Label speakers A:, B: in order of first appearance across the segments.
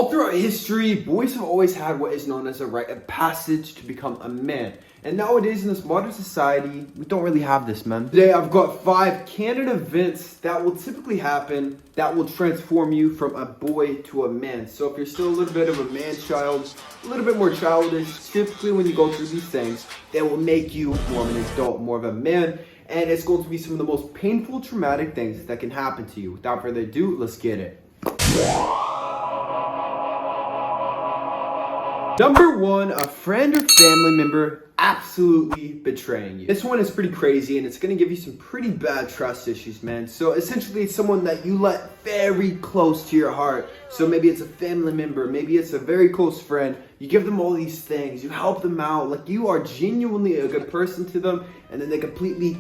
A: All throughout history, boys have always had what is known as a rite of passage to become a man. And nowadays in this modern society, we don't really have this, man. Today I've got 5 canon events that will typically happen that will transform you from a boy to a man. So if you're still a little bit of a man-child, a little bit more childish, typically when you go through these things, they will make you more of an adult, more of a man. And it's going to be some of the most painful, traumatic things that can happen to you. Without further ado, let's get it. Number 1, a friend or family member absolutely betraying you. This one is pretty crazy and it's going to give you some pretty bad trust issues, man. So essentially it's someone that you let very close to your heart. So maybe it's a family member, maybe it's a very close friend. You give them all these things, you help them out, like you are genuinely a good person to them, and then they completely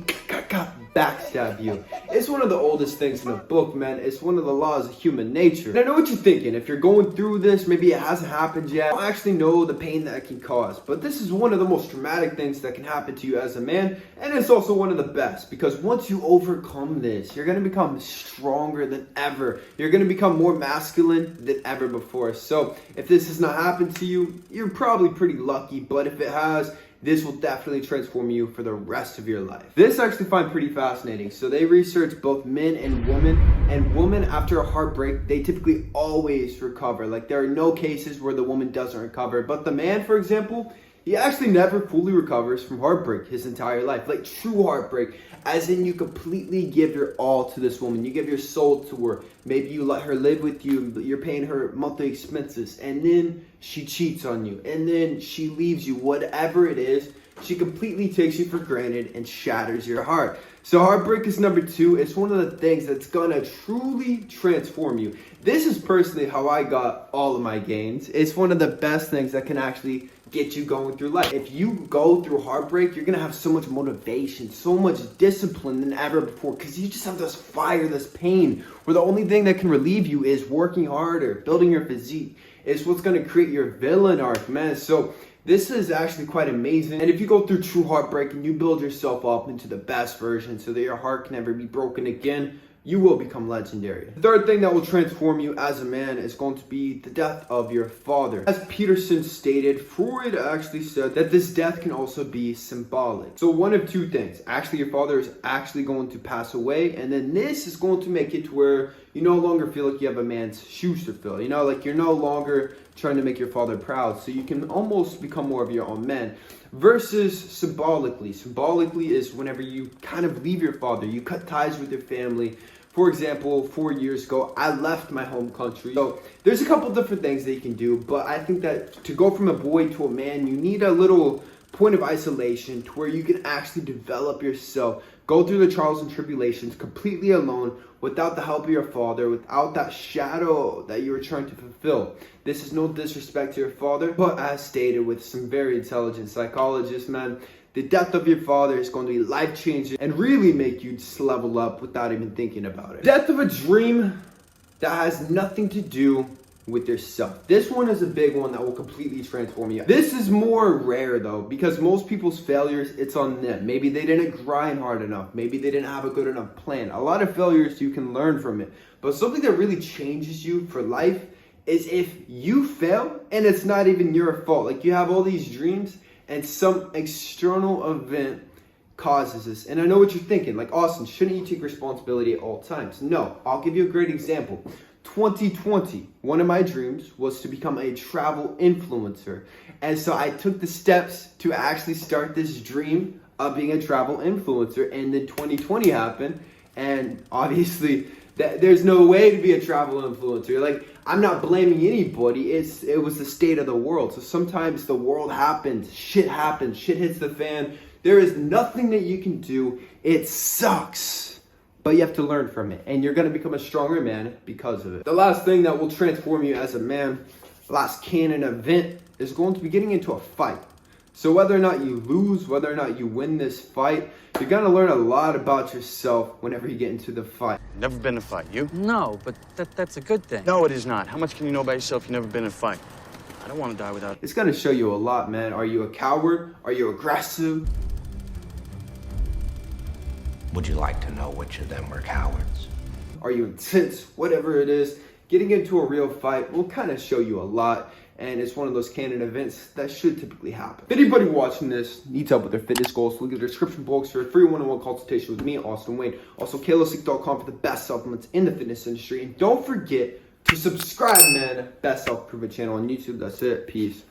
A: backstab you. It's one of the oldest things in the book, man. It's one of the laws of human nature. And I know what you're thinking. If you're going through this, maybe it hasn't happened yet. I don't actually know the pain that it can cause. But this is one of the most traumatic things that can happen to you as a man. And it's also one of the best. Because once you overcome this, you're going to become stronger than ever. You're going to become more masculine than ever before. So if this has not happened to you, you're probably pretty lucky. But if it has, this will definitely transform you for the rest of your life. This I actually find pretty fascinating. So they research both men and women after a heartbreak, they typically always recover. Like there are no cases where the woman doesn't recover. But the man, for example, he actually never fully recovers from heartbreak his entire life. Like true heartbreak, as in you completely give your all to this woman. You give your soul to her. Maybe you let her live with you. You're paying her monthly expenses. And then she cheats on you. And then she leaves you. Whatever it is, she completely takes you for granted and shatters your heart. So heartbreak is number 2. It's one of the things that's gonna truly transform you. This is personally how I got all of my gains. It's one of the best things that can actually get you going through life. If you go through heartbreak, you're gonna have so much motivation, so much discipline than ever before, because you just have this fire, this pain, where the only thing that can relieve you is working harder, building your physique. It's what's gonna create your villain arc, man. So this is actually quite amazing. And if you go through true heartbreak and you build yourself up into the best version so that your heart can never be broken again, you will become legendary. The third thing that will transform you as a man is going to be the death of your father. As Peterson stated, Freud actually said that this death can also be symbolic. So one of 2 things. Actually, your father is actually going to pass away, and then this is going to make it to where you no longer feel like you have a man's shoes to fill. You know, like you're no longer trying to make your father proud, so you can almost become more of your own man. Versus symbolically. Symbolically is whenever you kind of leave your father, you cut ties with your family. For example, 4 years ago, I left my home country. So there's a couple different things that you can do, but I think that to go from a boy to a man, you need a little point of isolation to where you can actually develop yourself, go through the trials and tribulations completely alone, without the help of your father, without that shadow that you were trying to fulfill. This is no disrespect to your father, but as stated with some very intelligent psychologists, man, the death of your father is going to be life-changing and really make you just level up without even thinking about it. Death of a dream that has nothing to do with yourself. This one is a big one that will completely transform you. This is more rare though, because most people's failures, it's on them. Maybe they didn't grind hard enough. Maybe they didn't have a good enough plan. A lot of failures, you can learn from it. But something that really changes you for life is if you fail and it's not even your fault. Like you have all these dreams and some external event causes this. And I know what you're thinking, like, Austin, shouldn't you take responsibility at all times? No, I'll give you a great example. 2020, one of my dreams was to become a travel influencer. And so I took the steps to actually start this dream of being a travel influencer. And then 2020 happened. And obviously, there's no way to be a travel influencer. Like, I'm not blaming anybody. It was the state of the world. So sometimes the world happens, shit hits the fan. There is nothing that you can do. It sucks. But you have to learn from it. And you're going to become a stronger man because of it. The last thing that will transform you as a man, last canon event, is going to be getting into a fight. So whether or not you lose, whether or not you win this fight, you're going to learn a lot about yourself whenever you get into the fight.
B: Never been in a fight. You?
C: No, but that's a good thing.
B: No, it is not. How much can you know about yourself? You've never been in a fight. I don't want to die without...
A: It's going to show you a lot, man. Are you a coward? Are you aggressive?
D: Would you like to know which of them were cowards?
A: Are you intense? Whatever it is, getting into a real fight will kind of show you a lot, and it's one of those canon events that should typically happen. If anybody watching this needs help with their fitness goals, look at the description box for a free one-on-one consultation with me, Austin Wayne. Also, kalosique.com for the best supplements in the fitness industry. And don't forget to subscribe, man. Best self-improvement channel on YouTube. That's it. Peace.